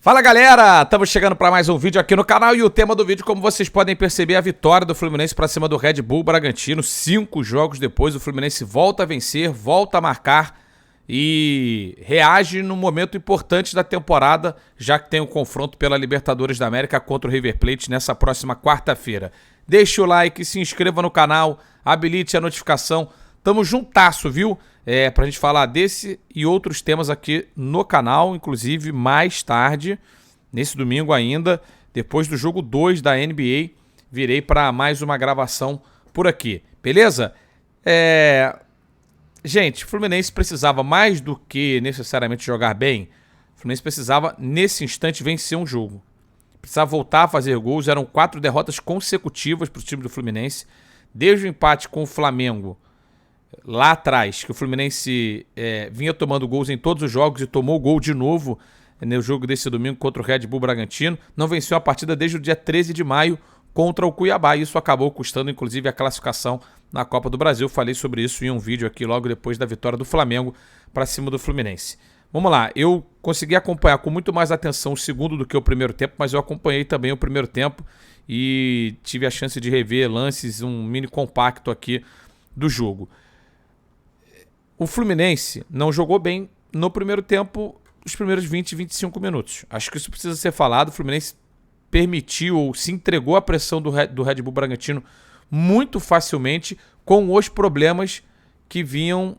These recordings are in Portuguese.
Fala galera, estamos chegando para mais um vídeo aqui no canal e o tema do vídeo, como vocês podem perceber, é a vitória do Fluminense para cima do Red Bull Bragantino. 5 jogos depois, o Fluminense volta a vencer, volta a marcar e reage num momento importante da temporada, já que tem o confronto pela Libertadores da América contra o River Plate nessa próxima quarta-feira. Deixe o like, se inscreva no canal, habilite a notificação. Tamo juntasso, viu? Pra gente falar desse e outros temas aqui no canal, inclusive mais tarde, nesse domingo ainda, depois do jogo 2 da NBA, virei para mais uma gravação por aqui, beleza? Gente, o Fluminense precisava mais do que necessariamente jogar bem, o Fluminense precisava, nesse instante, vencer um jogo. Precisava voltar a fazer gols, eram 4 derrotas consecutivas para o time do Fluminense, desde o empate com o Flamengo, lá atrás, que o Fluminense vinha tomando gols em todos os jogos e tomou gol de novo no jogo desse domingo contra o Red Bull Bragantino. Não venceu a partida desde o dia 13 de maio contra o Cuiabá. Isso acabou custando, inclusive, a classificação na Copa do Brasil. Falei sobre isso em um vídeo aqui logo depois da vitória do Flamengo para cima do Fluminense. Vamos lá, eu consegui acompanhar com muito mais atenção o segundo do que o primeiro tempo, mas eu acompanhei também o primeiro tempo e tive a chance de rever lances, um mini compacto aqui do jogo. O Fluminense não jogou bem no primeiro tempo, os primeiros 20, 25 minutos. Acho que isso precisa ser falado. O Fluminense permitiu ou se entregou à pressão do Red Bull Bragantino muito facilmente, com os problemas que vinham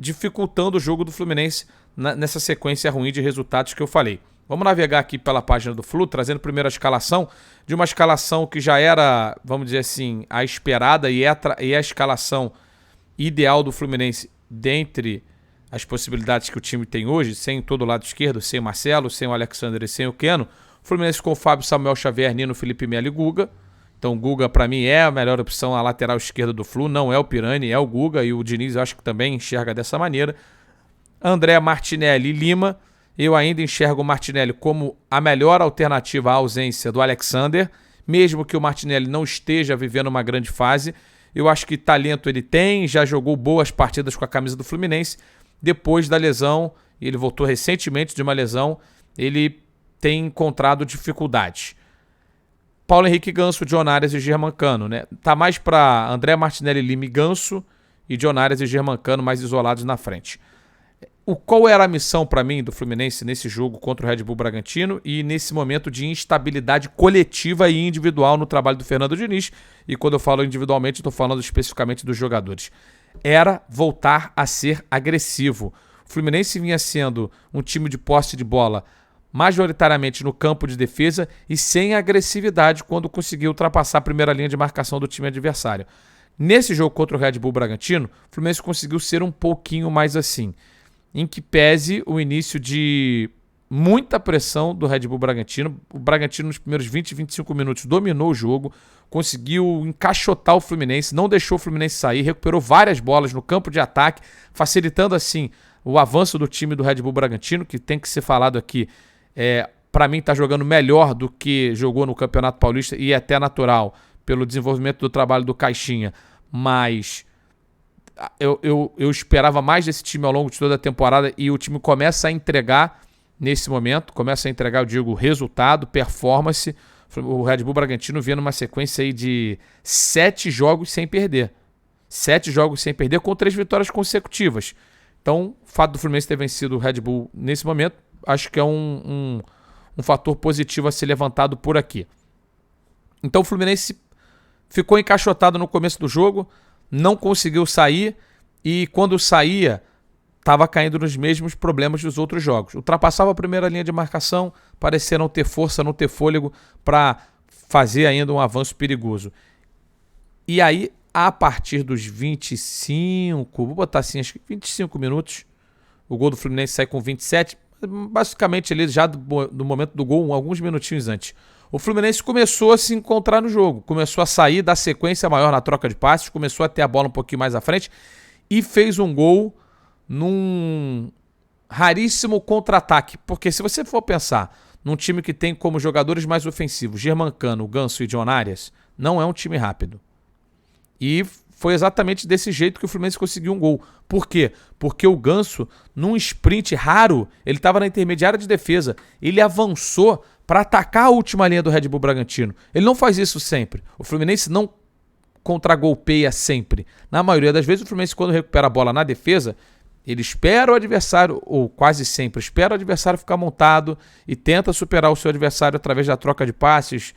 dificultando o jogo do Fluminense nessa sequência ruim de resultados que eu falei. Vamos navegar aqui pela página do Flu, trazendo primeiro a escalação, de uma escalação que já era, vamos dizer assim, a esperada e a escalação ideal do Fluminense dentre as possibilidades que o time tem hoje, sem todo o lado esquerdo, sem o Marcelo, sem o Alexander e sem o Keno. O Fluminense com o Fábio, Samuel Xavier, Nino, Felipe Melo e Guga. Então o Guga para mim é a melhor opção, a lateral esquerda do Flu, não é o Pirani, é o Guga, e o Diniz eu acho que também enxerga dessa maneira. André, Martinelli e Lima. Eu ainda enxergo o Martinelli como a melhor alternativa à ausência do Alexander, mesmo que o Martinelli não esteja vivendo uma grande fase. Eu acho que talento ele tem, já jogou boas partidas com a camisa do Fluminense. Depois da lesão, ele voltou recentemente de uma lesão, ele tem encontrado dificuldades. Paulo Henrique Ganso, John Arias e Germancano, né? Tá mais para André, Martinelli, Lima e Ganso e John Arias e Germancano mais isolados na frente. Qual era a missão para mim do Fluminense nesse jogo contra o Red Bull Bragantino e nesse momento de instabilidade coletiva e individual no trabalho do Fernando Diniz? E quando eu falo individualmente, estou falando especificamente dos jogadores. Era voltar a ser agressivo. O Fluminense vinha sendo um time de posse de bola majoritariamente no campo de defesa e sem agressividade quando conseguiu ultrapassar a primeira linha de marcação do time adversário. Nesse jogo contra o Red Bull Bragantino, o Fluminense conseguiu ser um pouquinho mais assim, em que pese o início de muita pressão do Red Bull Bragantino. O Bragantino nos primeiros 20, 25 minutos dominou o jogo, conseguiu encaixotar o Fluminense, não deixou o Fluminense sair, recuperou várias bolas no campo de ataque, facilitando assim o avanço do time do Red Bull Bragantino, que tem que ser falado aqui, para mim está jogando melhor do que jogou no Campeonato Paulista e é até natural pelo desenvolvimento do trabalho do Caixinha, mas eu esperava mais desse time ao longo de toda a temporada e o time começa a entregar nesse momento, começa a entregar, eu digo, resultado, performance. O Red Bull Bragantino vinha numa sequência aí de 7 jogos sem perder. 7 jogos sem perder com 3 vitórias consecutivas. Então, o fato do Fluminense ter vencido o Red Bull nesse momento, acho que é um fator positivo a ser levantado por aqui. Então, o Fluminense ficou encaixotado no começo do jogo, não conseguiu sair e quando saía estava caindo nos mesmos problemas dos outros jogos. Ultrapassava a primeira linha de marcação, parecia não ter força, não ter fôlego para fazer ainda um avanço perigoso. E aí, a partir dos 25, vou botar assim, acho que 25 minutos, o gol do Fluminense sai com 27, basicamente ali já do momento do gol, alguns minutinhos antes. O Fluminense começou a se encontrar no jogo, começou a sair da sequência maior na troca de passes, começou a ter a bola um pouquinho mais à frente e fez um gol num raríssimo contra-ataque. Porque se você for pensar num time que tem como jogadores mais ofensivos Germancano, Ganso e John Arias, não é um time rápido. E foi exatamente desse jeito que o Fluminense conseguiu um gol. Por quê? Porque o Ganso, num sprint raro, ele estava na intermediária de defesa, ele avançou para atacar a última linha do Red Bull Bragantino. Ele não faz isso sempre. O Fluminense não contragolpeia sempre. Na maioria das vezes, o Fluminense, quando recupera a bola na defesa, ele espera o adversário, ou quase sempre espera o adversário ficar montado e tenta superar o seu adversário através da troca de passes,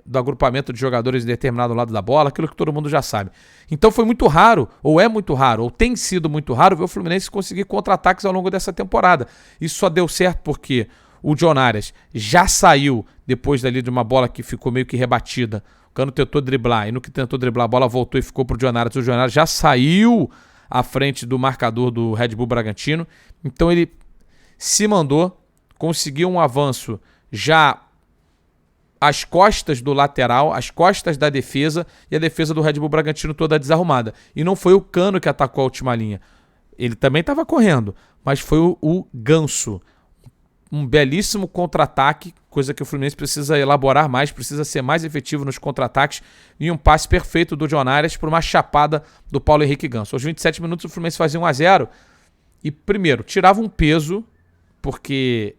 do agrupamento de jogadores em determinado lado da bola, aquilo que todo mundo já sabe. Então foi muito raro, ou é muito raro, ou tem sido muito raro ver o Fluminense conseguir contra-ataques ao longo dessa temporada. Isso só deu certo porque o John Arias já saiu depois dali de uma bola que ficou meio que rebatida. O Cano tentou driblar, e no que tentou driblar a bola voltou e ficou pro John Arias. O John Arias já saiu à frente do marcador do Red Bull Bragantino. Então ele se mandou, conseguiu um avanço já às costas do lateral, às costas da defesa, e a defesa do Red Bull Bragantino toda desarrumada. E não foi o Cano que atacou a última linha. Ele também estava correndo, mas foi o Ganso. Um belíssimo contra-ataque, coisa que o Fluminense precisa elaborar mais, precisa ser mais efetivo nos contra-ataques, e um passe perfeito do John Arias para uma chapada do Paulo Henrique Ganso. Aos 27 minutos o Fluminense fazia 1-0 e, primeiro, tirava um peso, porque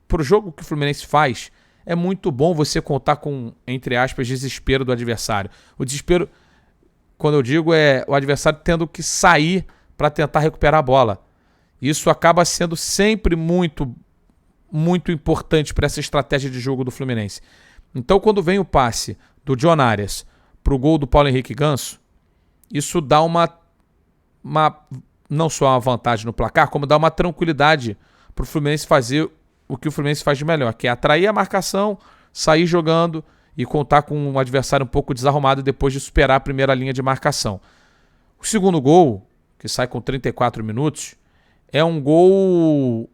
pro jogo que o Fluminense faz, é muito bom você contar com, entre aspas, desespero do adversário. O desespero, quando eu digo, é o adversário tendo que sair para tentar recuperar a bola. Isso acaba sendo sempre muito importante para essa estratégia de jogo do Fluminense. Então, quando vem o passe do John Arias para o gol do Paulo Henrique Ganso, isso dá não só uma vantagem no placar, como dá uma tranquilidade para o Fluminense fazer o que o Fluminense faz de melhor, que é atrair a marcação, sair jogando e contar com um adversário um pouco desarrumado depois de superar a primeira linha de marcação. O segundo gol, que sai com 34 minutos, é um gol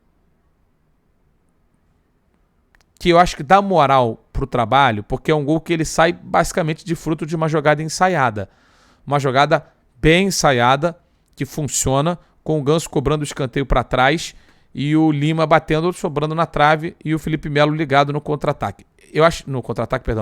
que eu acho que dá moral pro trabalho, porque é um gol que ele sai basicamente de fruto de uma jogada ensaiada. Uma jogada bem ensaiada, que funciona, com o Ganso cobrando o escanteio para trás e o Lima batendo, sobrando na trave, e o Felipe Melo ligado no contra-ataque.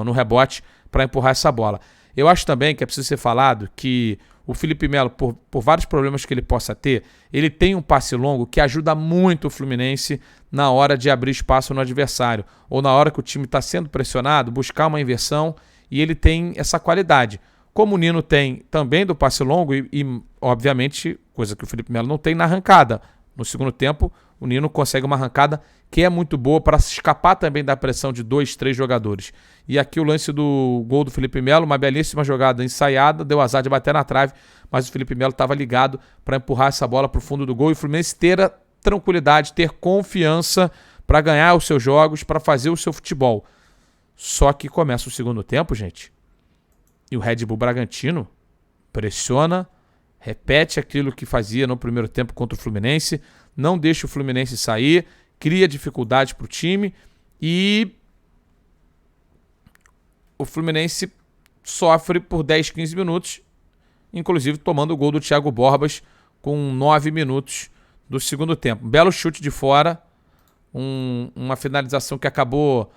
No rebote, para empurrar essa bola. Eu acho também que é preciso ser falado que o Felipe Melo, por vários problemas que ele possa ter, ele tem um passe longo que ajuda muito o Fluminense na hora de abrir espaço no adversário, ou na hora que o time está sendo pressionado, buscar uma inversão, e ele tem essa qualidade. Como o Nino tem também do passe longo e obviamente, coisa que o Felipe Melo não tem na arrancada. No segundo tempo, o Nino consegue uma arrancada que é muito boa para se escapar também da pressão de 2, 3 jogadores. E aqui o lance do gol do Felipe Melo, uma belíssima jogada ensaiada, deu azar de bater na trave, mas o Felipe Melo estava ligado para empurrar essa bola para o fundo do gol e o Fluminense ter a tranquilidade, ter confiança para ganhar os seus jogos, para fazer o seu futebol. Só que começa o segundo tempo, gente, e o Red Bull Bragantino pressiona, repete aquilo que fazia no primeiro tempo contra o Fluminense, não deixa o Fluminense sair, cria dificuldade para o time e o Fluminense sofre por 10, 15 minutos, inclusive tomando o gol do Thiago Borbas com 9 minutos do segundo tempo. Um belo chute de fora, uma finalização que acabou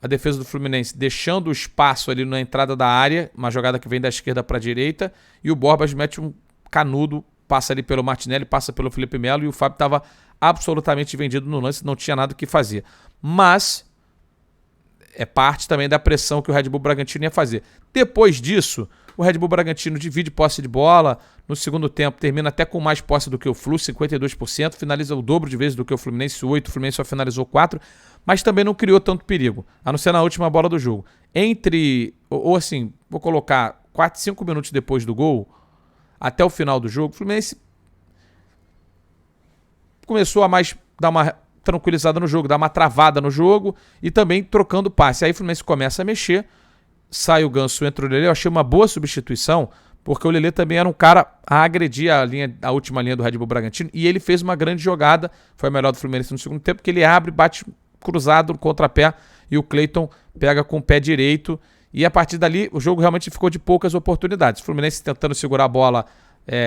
a defesa do Fluminense deixando o espaço ali na entrada da área, uma jogada que vem da esquerda para a direita, e o Borbas mete um canudo, passa ali pelo Martinelli, passa pelo Felipe Melo, e o Fábio estava absolutamente vendido no lance, não tinha nada o que fazer. Mas é parte também da pressão que o Red Bull Bragantino ia fazer. Depois disso, o Red Bull Bragantino divide posse de bola, no segundo tempo termina até com mais posse do que o Flu, 52%, finaliza o dobro de vezes do que o Fluminense, 8, o Fluminense só finalizou 4, mas também não criou tanto perigo, a não ser na última bola do jogo. Vou colocar 4, 5 minutos depois do gol, até o final do jogo, o Fluminense começou a mais dar uma tranquilizada no jogo, dar uma travada no jogo e também trocando passe. Aí o Fluminense começa a mexer, sai o Ganso, entra o Lelê. Eu achei uma boa substituição, porque o Lelê também era um cara a agredir a última linha do Red Bull Bragantino, e ele fez uma grande jogada, foi a melhor do Fluminense no segundo tempo, que ele abre, bate cruzado no contrapé e o Cleiton pega com o pé direito, e a partir dali o jogo realmente ficou de poucas oportunidades. O Fluminense tentando segurar a bola,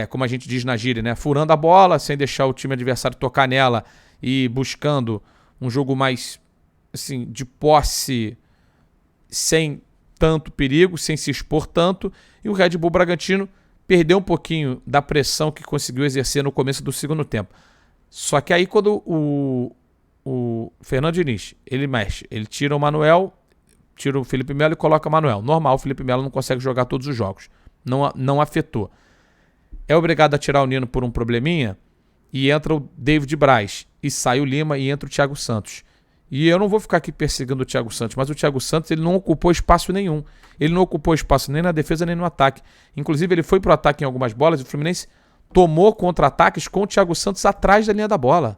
como a gente diz na gíria, né? Furando a bola, sem deixar o time adversário tocar nela e buscando um jogo mais assim, de posse, sem tanto perigo, sem se expor tanto, e o Red Bull Bragantino perdeu um pouquinho da pressão que conseguiu exercer no começo do segundo tempo. Só que aí quando o Fernando Diniz, ele mexe, ele tira o Manuel, tira o Felipe Melo e coloca o Manuel. Normal, o Felipe Melo não consegue jogar todos os jogos. Não afetou. É obrigado a tirar o Nino por um probleminha e entra o David Braz. E sai o Lima e entra o Thiago Santos. E eu não vou ficar aqui perseguindo o Thiago Santos, mas o Thiago Santos ele não ocupou espaço nenhum. Ele não ocupou espaço nem na defesa nem no ataque. Inclusive ele foi pro ataque em algumas bolas e o Fluminense tomou contra-ataques com o Thiago Santos atrás da linha da bola.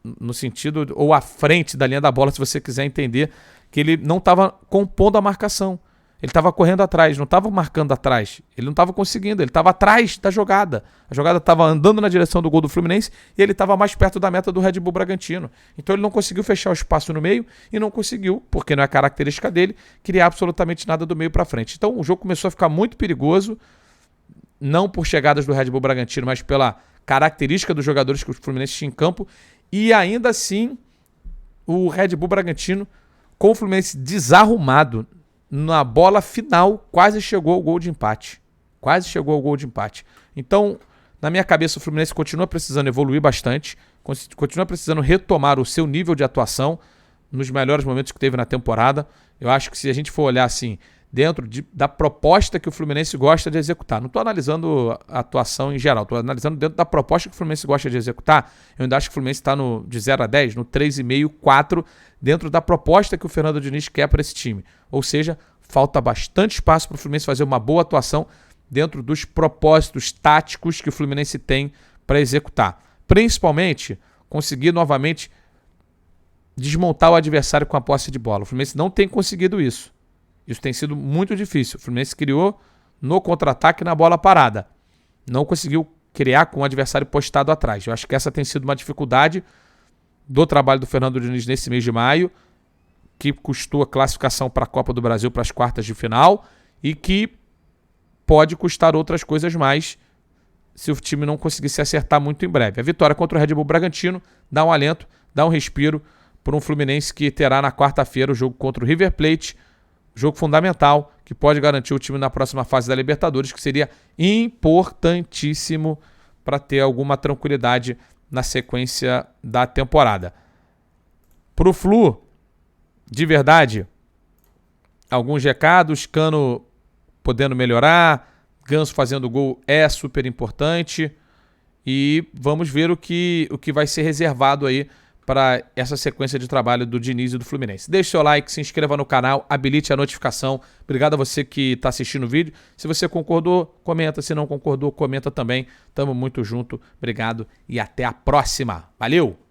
No sentido, ou à frente da linha da bola, se você quiser entender, que ele não estava compondo a marcação. Ele estava correndo atrás, não estava marcando atrás. Ele não estava conseguindo, ele estava atrás da jogada. A jogada estava andando na direção do gol do Fluminense e ele estava mais perto da meta do Red Bull Bragantino. Então ele não conseguiu fechar o espaço no meio e não conseguiu, porque não é característica dele, criar absolutamente nada do meio para frente. Então o jogo começou a ficar muito perigoso, não por chegadas do Red Bull Bragantino, mas pela característica dos jogadores que o Fluminense tinha em campo. E ainda assim, o Red Bull Bragantino, com o Fluminense desarrumado, na bola final, quase chegou ao gol de empate. Quase chegou ao gol de empate. Então, na minha cabeça, o Fluminense continua precisando evoluir bastante, continua precisando retomar o seu nível de atuação nos melhores momentos que teve na temporada. Eu acho que se a gente for olhar assim, dentro da proposta que o Fluminense gosta de executar, não estou analisando a atuação em geral, estou analisando dentro da proposta que o Fluminense gosta de executar. Eu ainda acho que o Fluminense está de 0 a 10, no 3,5, 4, dentro da proposta que o Fernando Diniz quer para esse time. Ou seja, falta bastante espaço para o Fluminense fazer uma boa atuação dentro dos propósitos táticos que o Fluminense tem para executar. Principalmente, conseguir novamente desmontar o adversário com a posse de bola. O Fluminense não tem conseguido isso. Isso tem sido muito difícil. O Fluminense criou no contra-ataque na bola parada. Não conseguiu criar com o adversário postado atrás. Eu acho que essa tem sido uma dificuldade do trabalho do Fernando Diniz nesse mês de maio, que custou a classificação para a Copa do Brasil para as quartas de final e que pode custar outras coisas mais se o time não conseguir se acertar muito em breve. A vitória contra o Red Bull Bragantino dá um alento, dá um respiro para um Fluminense que terá na quarta-feira o jogo contra o River Plate, jogo fundamental que pode garantir o time na próxima fase da Libertadores, que seria importantíssimo para ter alguma tranquilidade na sequência da temporada. Pro Flu, de verdade, alguns recados, Cano podendo melhorar, Ganso fazendo gol é super importante e vamos ver o que vai ser reservado aí para essa sequência de trabalho do Diniz e do Fluminense. Deixe seu like, se inscreva no canal, habilite a notificação. Obrigado a você que está assistindo o vídeo. Se você concordou, comenta. Se não concordou, comenta também. Tamo muito junto. Obrigado e até a próxima. Valeu!